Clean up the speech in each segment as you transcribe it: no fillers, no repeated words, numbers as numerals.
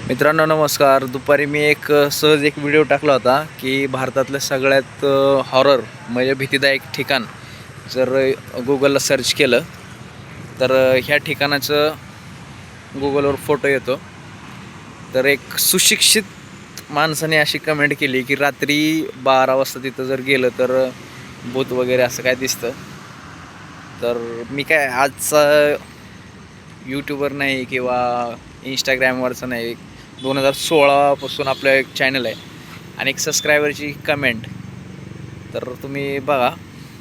मित्रांनो नमस्कार. दुपारी मी सहज एक व्हिडिओ टाकला होता की भारतातलं सगळ्यात हॉरर म्हणजे भीतीदायक ठिकाण जर गुगलला सर्च केलं तर ह्या ठिकाणाचं गुगलवर फोटो येतो. तर एक सुशिक्षित माणसाने अशी कमेंट केली की रात्री 12 वाजता तिथं जर गेलं तर भूत वगैरे असं काय दिसतं. तर मी काय आजचा यूट्यूबर नाही किंवा इंस्टाग्रामवरचं नाही, 2016 आपलं एक चॅनल आहे आणि एक सबस्क्रायबरची कमेंट. तर तुम्ही बघा,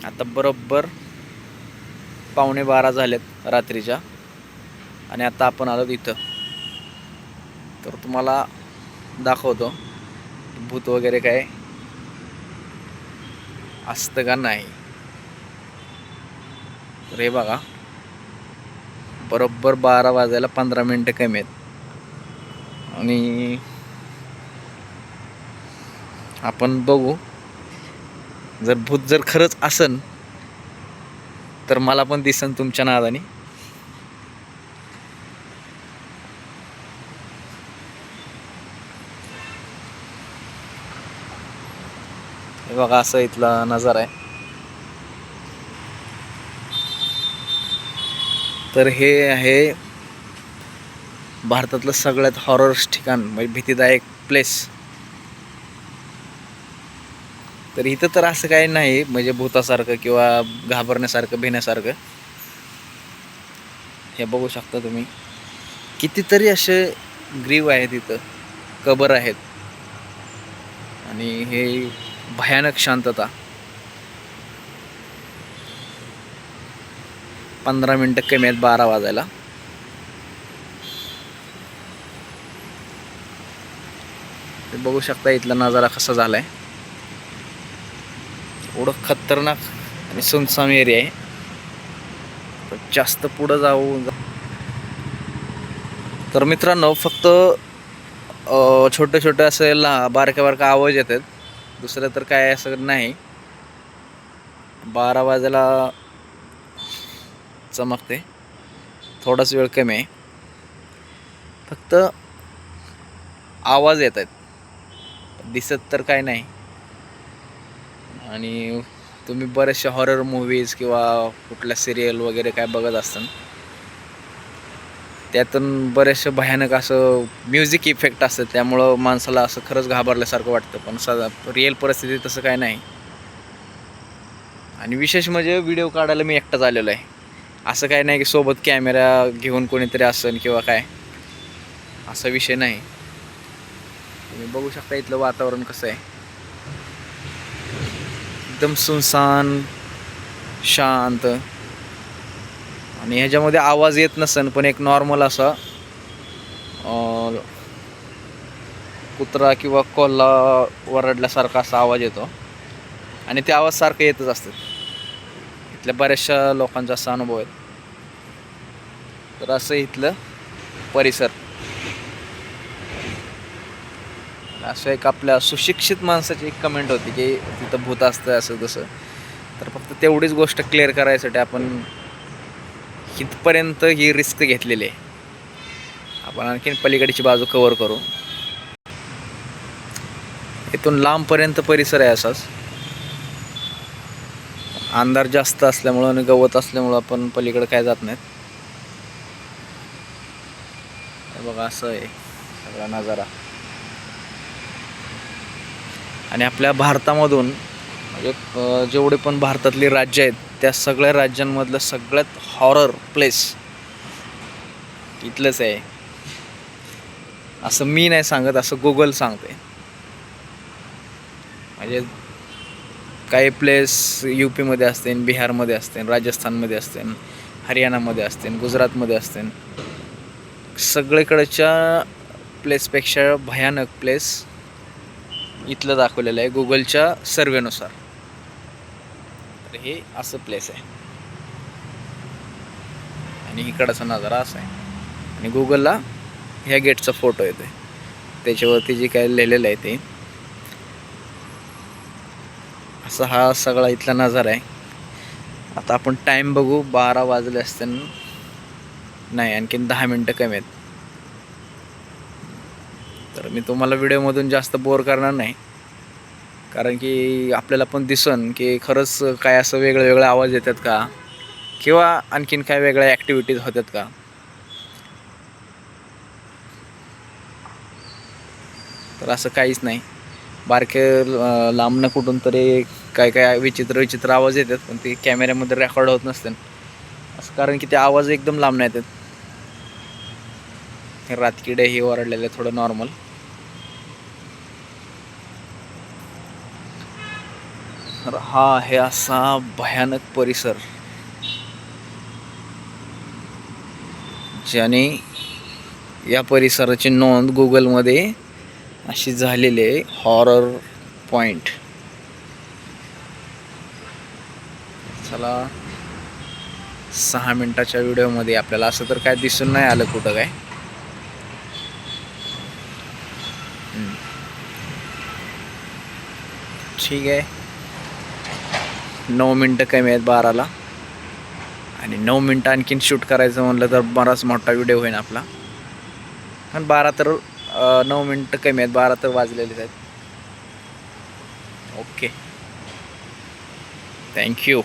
आता बरोबर 11:15 झालेत रात्रीच्या आणि आता आपण आलो इथं. तर तुम्हाला दाखवतो भूत वगैरे काय असतं का नाही. तर हे बघा, बरोबर 12 वाजायला 15 मिनटं कमी आहेत आणि आपण बघू. जर भूत जर खरंच असन तर मला पण दिसन तुमच्या नादाने. हे बघा, असं इथला नजारा आहे. तर हे आहे भारतातलं सगळ्यात हॉरर ठिकाण म्हणजे भीतीदायक प्लेस. तर इथं तर असं काही नाही म्हणजे भूतासारखं किंवा घाबरण्यासारखं भिण्यासारखं. हे बघू शकता तुम्ही, कितीतरी असे ग्रीव आहेत इथं, कबर आहेत आणि हे भयानक शांतता. 15 मिनटं कमी आहेत 12 वाजायला. ते बघू शकता इथला नजारा कसा झालाय. एवढं खतरनाक आणि सुनसान एरिया आहे. जास्त पुढं जाऊ तर मित्रांनो फक्त छोटे छोटे असे बारक्या बारक्या आवाज येतात, दुसरं तर काय असं नाही. 12 वाजायला चमकते, थोडाच वेळ कमी आहे, फक्त आवाज येत आहेत, दिसत तर काय नाही. आणि तुम्ही बरेचशा हॉरर मूवीज किंवा कुठल्या सिरियल वगैरे काय बघत असताना त्यातून बरेचसे भयानक असं म्युझिक इफेक्ट असतात, त्यामुळं माणसाला असं खरंच घाबरल्यासारखं वाटतं. पण रिअल परिस्थितीत तसं काय नाही. आणि विशेष म्हणजे व्हिडिओ काढायला मी एकटाच आलेलो आहे. असं काय नाही की सोबत कॅमेरा घेऊन कोणीतरी असेल किंवा काय, असा विषय नाही. तुम्ही बघू शकता इथलं वातावरण कसं आहे, एकदम सुनसान शांत. आणि ह्याच्यामध्ये आवाज येत नसेल पण एक नॉर्मल असा कुत्रा किंवा कोल्हा वरडल्यासारखा असा आवाज येतो आणि ते आवाज सारखं येतच असतात. इथल्या बऱ्याचशा लोकांचा असा अनुभव आहे. तर असं इथलं परिसर. असं एक आपल्या सुशिक्षित माणसाची एक कमेंट होती की तिथं भूत असतं असं तसं. तर फक्त तेवढीच गोष्ट क्लिअर करायसाठी आपण इथपर्यंत ही रिस्क घेतलेली आहे. आपण आणखीन पलीकडची बाजू कव्हर करू. इथून लांबपर्यंत परिसर आहे असाच. अंधार जास्त असल्यामुळं आणि गवत असल्यामुळं आपण पलीकडे काय जात नाहीत. बघा, असं आहे सगळा नजारा. आणि आपल्या भारतामधून म्हणजे जेवढे पण भारतातली राज्य आहेत त्या सगळ्या राज्यांमधलं सगळ्यात हॉरर प्लेस इथलंच आहे. असं मी नाही सांगत, असं गुगल सांगते. म्हणजे काही प्लेस UP-मध्ये असतील, बिहारमध्ये असतील, राजस्थानमध्ये असतील, हरियाणामध्ये असतील, गुजरातमध्ये असतील. सगळीकडच्या प्लेसपेक्षा भयानक प्लेस इथलं दाखवलेलं आहे गुगलच्या सर्वेनुसार. तर हे असं प्लेस आहे आणि इकडचा नजारा असा आहे. आणि गुगलला ह्या गेटचा फोटो येतो, त्याच्यावरती जे काय लिहिलेलं आहे ते असा हा सगळा इथला नजारा आहे. आता आपण टाईम बघू, 12 वाजले असताना नाही, आणखीन 10 मिनटं कमी आहेत. तर मी तुम्हाला व्हिडिओमधून जास्त बोर करणार नाही, कारण की आपल्याला पण दिसन की खरंच काय असं वेगळे वेगळे आवाज येतात का, किंवा आणखीन काय वेगळ्या ॲक्टिव्हिटीज होतात का. तर असं काहीच नाही. बारके लांबनं कुठून तरी काय काय विचित्र विचित्र आवाज येतात, पण ते कॅमेऱ्यामध्ये रेकॉर्ड होत नसतात असं, कारण की ते आवाज एकदम लांबनं येतात. हे रातकिडे हे ओरडलेले थोडं नॉर्मल. तर हा आहे असा भयानक परिसर ज्याने या परिसराची नोंद गुगलमध्ये अशी झालेली आहे, हॉरर पॉइंट. चला, 6 मिनिटाच्या व्हिडिओमध्ये आपल्याला असं तर काय दिसून नाही आलं कुठं काय. ठीक आहे, 9 मिनटं कमी आहेत 12ला, आणि 9 मिनटं आणखीन शूट करायचं म्हणलं तर बराच मोठा व्हिडिओ होईल आपला. आणि 12 तर 9 मिनटं कमी आहेत, 12 तर वाजलेलेच आहेत. Okay, thank you.